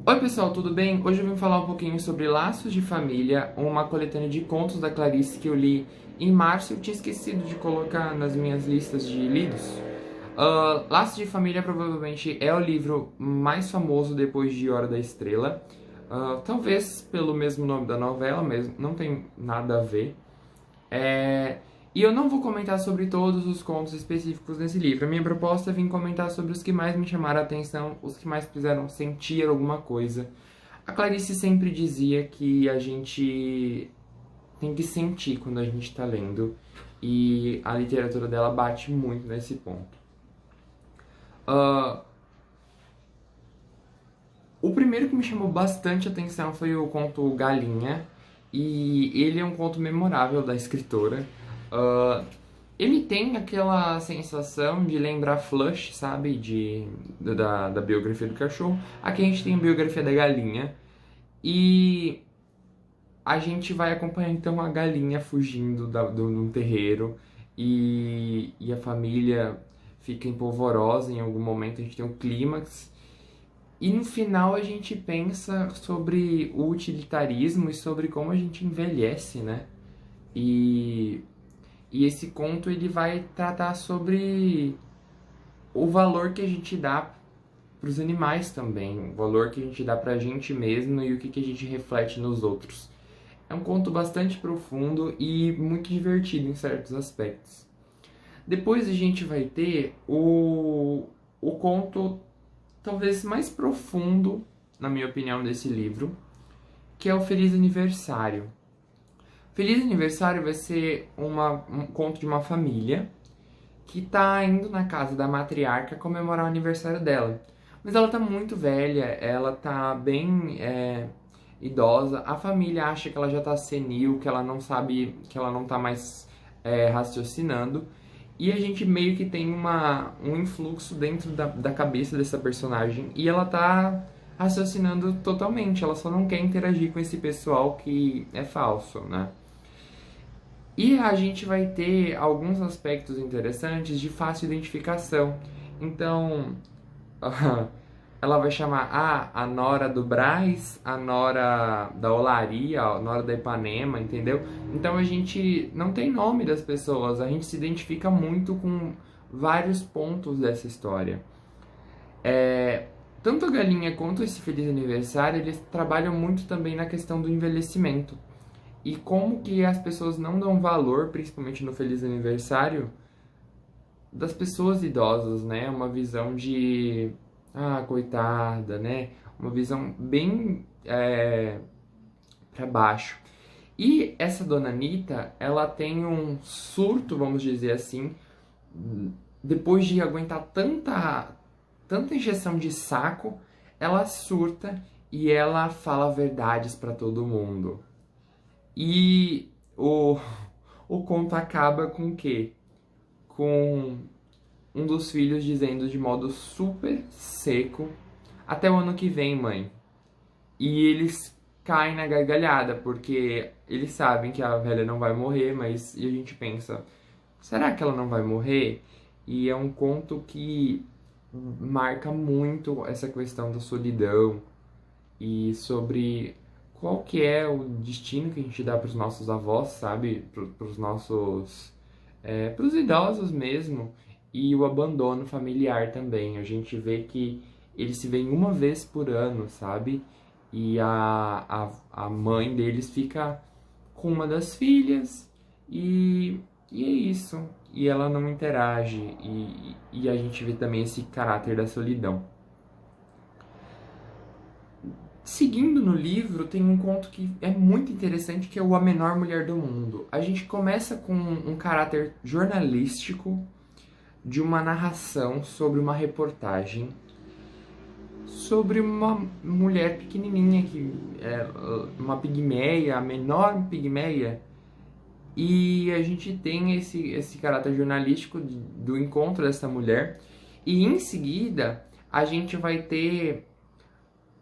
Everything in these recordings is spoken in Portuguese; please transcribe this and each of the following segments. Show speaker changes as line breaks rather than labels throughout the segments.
Oi pessoal, tudo bem? Hoje eu vim falar um pouquinho sobre Laços de Família, uma coletânea de contos da Clarice que eu li em março. Eu tinha esquecido de colocar nas minhas listas de lidos. Laços de Família provavelmente é o livro mais famoso depois de Hora da Estrela. Talvez pelo mesmo nome da novela, mas não tem nada a ver. E eu não vou comentar sobre todos os contos específicos desse livro. A minha proposta é vir comentar sobre os que mais me chamaram a atenção, os que mais fizeram sentir alguma coisa. A Clarice sempre dizia que a gente tem que sentir quando a gente está lendo, e a literatura dela bate muito nesse ponto. O primeiro que me chamou bastante atenção foi o conto Galinha, e ele é um conto memorável da escritora. Ah, Ele tem aquela sensação de lembrar Flush, sabe? Da biografia do cachorro. Aqui a gente tem a biografia da galinha. E a gente vai acompanhar então a galinha fugindo de um terreiro. E a família fica empolvorosa em algum momento. A gente tem um clímax. E no final a gente pensa sobre o utilitarismo e sobre como a gente envelhece, né? E E esse conto ele vai tratar sobre o valor que a gente dá para os animais também, o valor que a gente dá para a gente mesmo e o que a gente reflete nos outros. É um conto bastante profundo e muito divertido em certos aspectos. Depois a gente vai ter o conto talvez mais profundo, na minha opinião, desse livro, que é o Feliz Aniversário. Feliz Aniversário vai ser um conto de uma família que tá indo na casa da matriarca comemorar o aniversário dela. Mas ela tá muito velha, ela tá bem idosa, a família acha que ela já tá senil, que ela não sabe, que ela não tá mais raciocinando. E a gente meio que tem um influxo dentro da cabeça dessa personagem e ela tá raciocinando totalmente, ela só não quer interagir com esse pessoal que é falso, né? E a gente vai ter alguns aspectos interessantes de fácil identificação. Então, ela vai chamar a Nora do Brás, a Nora da Olaria, a Nora da Ipanema, entendeu? Então a gente não tem nome das pessoas, a gente se identifica muito com vários pontos dessa história. Tanto a Galinha quanto esse Feliz Aniversário, eles trabalham muito também na questão do envelhecimento. E como que as pessoas não dão valor, principalmente no Feliz Aniversário, das pessoas idosas, né? Uma visão de, coitada, né? Uma visão bem pra baixo. E essa dona Anitta, ela tem um surto, vamos dizer assim, depois de aguentar tanta injeção de saco, ela surta e ela fala verdades pra todo mundo. E o conto acaba com o quê? Com um dos filhos dizendo de modo super seco: até o ano que vem, mãe. E eles caem na gargalhada, porque eles sabem que a velha não vai morrer, mas e a gente pensa, será que ela não vai morrer? E é um conto que marca muito essa questão da solidão e sobre qual que é o destino que a gente dá para os nossos avós, sabe? Para os nossos... para os idosos mesmo. E o abandono familiar também. A gente vê que eles se veem uma vez por ano, sabe? E a mãe deles fica com uma das filhas e é isso. E ela não interage. E a gente vê também esse caráter da solidão. Seguindo no livro, tem um conto que é muito interessante, que é o A Menor Mulher do Mundo. A gente começa com um caráter jornalístico de uma narração sobre uma reportagem sobre uma mulher pequenininha, que é uma pigmeia, a menor pigmeia. E a gente tem esse caráter jornalístico do encontro dessa mulher. E em seguida, a gente vai ter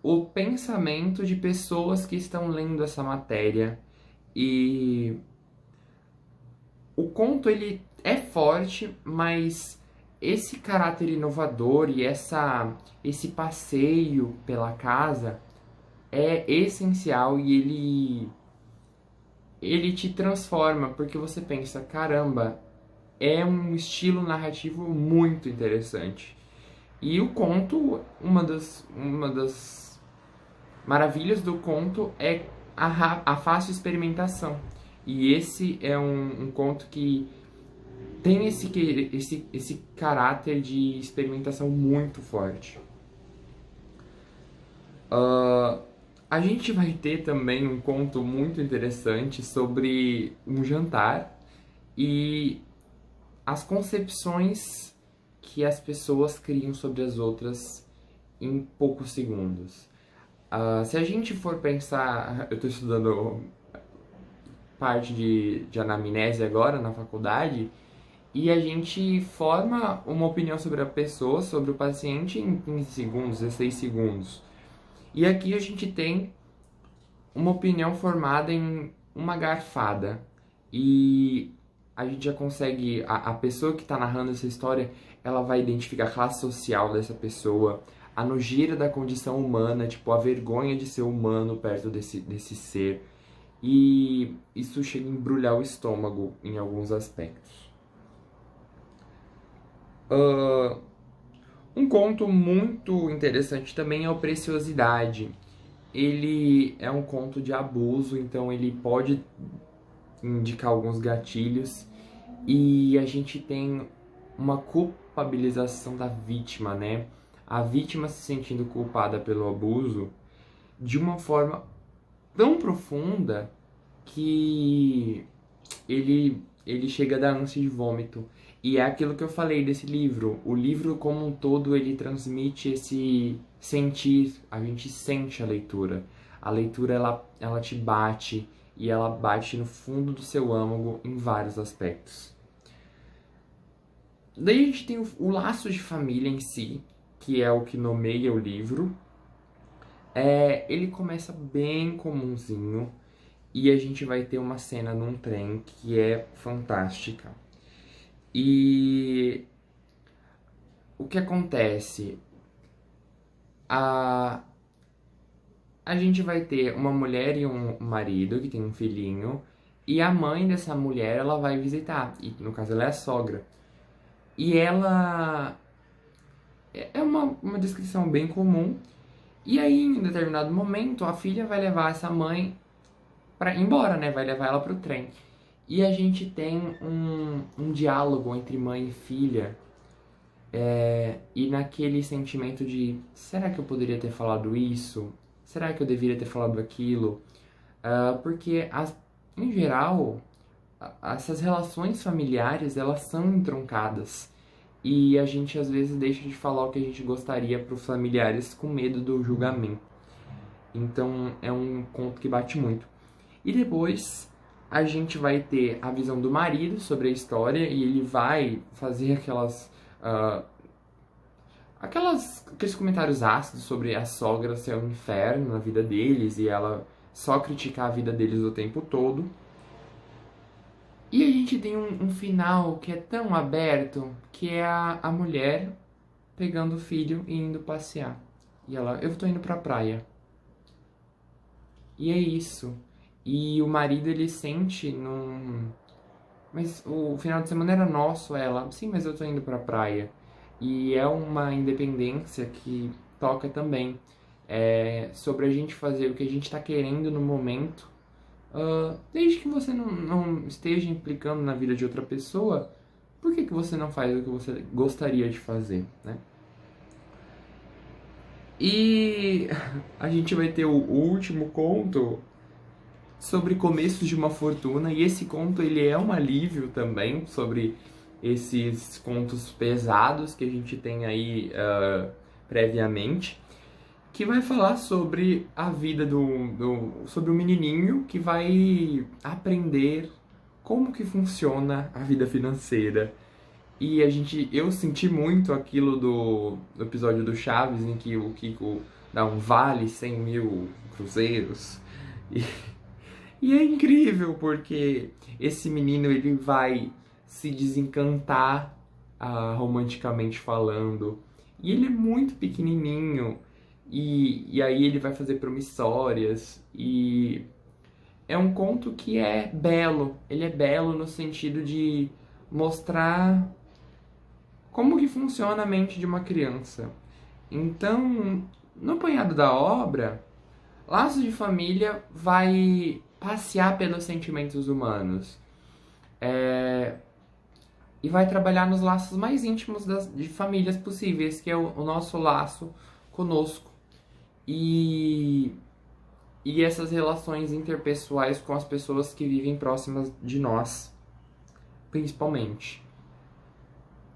o pensamento de pessoas que estão lendo essa matéria. E o conto ele é forte, mas esse caráter inovador e esse passeio pela casa é essencial e ele te transforma, porque você pensa, caramba, é um estilo narrativo muito interessante. E o conto, uma das maravilhas do conto é a fácil experimentação. E esse é um conto que tem esse caráter de experimentação muito forte. A gente vai ter também um conto muito interessante sobre um jantar e as concepções que as pessoas criam sobre as outras em poucos segundos. Se a gente for pensar, eu estou estudando parte de anamnese agora na faculdade, e a gente forma uma opinião sobre a pessoa, sobre o paciente em 15 segundos, 16 segundos. E aqui a gente tem uma opinião formada em uma garfada. E a gente já consegue, a pessoa que está narrando essa história, ela vai identificar a classe social dessa pessoa, a nojeira da condição humana, tipo, a vergonha de ser humano perto desse ser. E isso chega a embrulhar o estômago em alguns aspectos. Um conto muito interessante também é o Preciosidade. Ele é um conto de abuso, então ele pode indicar alguns gatilhos. E a gente tem uma culpabilização da vítima, né? A vítima se sentindo culpada pelo abuso de uma forma tão profunda que ele chega a dar ânsia de vômito. E é aquilo que eu falei desse livro. O livro como um todo, ele transmite esse sentir. A gente sente a leitura. A leitura, ela te bate. E ela bate no fundo do seu âmago em vários aspectos. Daí a gente tem o laço de família em si, que é o que nomeia o livro. Ele começa bem comumzinho. E a gente vai ter uma cena num trem que é fantástica. E o que acontece? A gente vai ter uma mulher e um marido que tem um filhinho. E a mãe dessa mulher, ela vai visitar. E no caso, ela é a sogra. E ela é uma descrição bem comum. E aí, em um determinado momento, a filha vai levar essa mãe para ir embora, né? Vai levar ela pro trem. E a gente tem um diálogo entre mãe e filha. E naquele sentimento de, será que eu poderia ter falado isso? Será que eu deveria ter falado aquilo? Porque, em geral, essas relações familiares, elas são entroncadas. E a gente, às vezes, deixa de falar o que a gente gostaria para os familiares com medo do julgamento. Então, é um conto que bate muito. E depois, a gente vai ter a visão do marido sobre a história e ele vai fazer aqueles comentários ácidos sobre a sogra ser um inferno na vida deles e ela só criticar a vida deles o tempo todo. E a gente tem um final que é tão aberto, que é a mulher pegando o filho e indo passear. E ela, eu tô indo pra praia. E é isso. E o marido, ele sente Mas o final de semana era nosso, ela. Sim, mas eu tô indo pra praia. E é uma independência que toca também. Sobre a gente fazer o que a gente tá querendo no momento. Desde que você não esteja implicando na vida de outra pessoa, por que você não faz o que você gostaria de fazer, né? E a gente vai ter o último conto sobre começos de uma fortuna, e esse conto ele é um alívio também sobre esses contos pesados que a gente tem aí previamente, que vai falar sobre a vida sobre o menininho que vai aprender como que funciona a vida financeira. E eu senti muito aquilo do episódio do Chaves, em que o Kiko dá um vale 100 mil cruzeiros. E, e é incrível, porque esse menino ele vai se desencantar romanticamente falando. E ele é muito pequenininho. e aí ele vai fazer promissórias, e é um conto que é belo. Ele é belo no sentido de mostrar como que funciona a mente de uma criança. Então, no apanhado da obra, Laços de Família vai passear pelos sentimentos humanos. E vai trabalhar nos laços mais íntimos de famílias possíveis, que é o nosso laço conosco. E, e essas relações interpessoais com as pessoas que vivem próximas de nós, principalmente.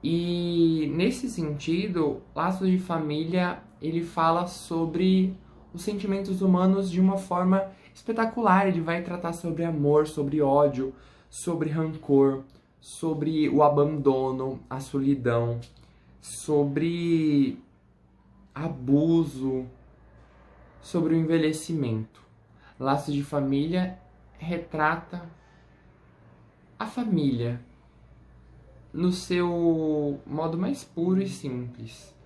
E nesse sentido, Laços de Família, ele fala sobre os sentimentos humanos de uma forma espetacular. Ele vai tratar sobre amor, sobre ódio, sobre rancor, sobre o abandono, a solidão, sobre abuso, sobre o envelhecimento. Laços de Família retrata a família no seu modo mais puro e simples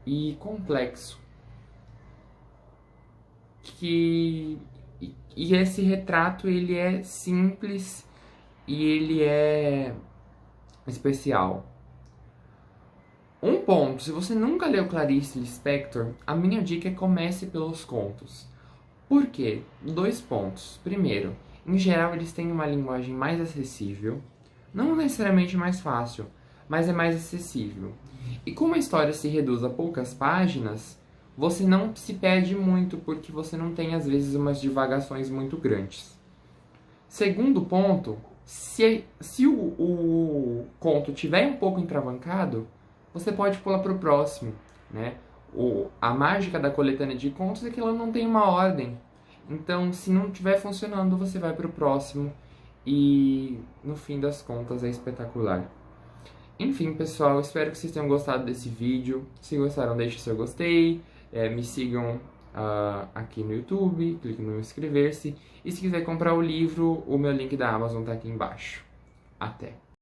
e complexo. E esse retrato, ele é simples e ele é especial. Um ponto: se você nunca leu Clarice Lispector, a minha dica é comece pelos contos. Por quê? 2 pontos. Primeiro, em geral eles têm uma linguagem mais acessível, não necessariamente mais fácil, mas é mais acessível. E como a história se reduz a poucas páginas, você não se perde muito, porque você não tem às vezes umas divagações muito grandes. Segundo ponto, se o conto tiver um pouco entravancado, você pode pular para o próximo, né? A mágica da coletânea de contos é que ela não tem uma ordem. Então, se não estiver funcionando, você vai para o próximo e, no fim das contas, é espetacular. Enfim, pessoal, espero que vocês tenham gostado desse vídeo. Se gostaram, deixe seu gostei, me sigam aqui no YouTube, clique no inscrever-se. E se quiser comprar o livro, o meu link da Amazon tá aqui embaixo. Até!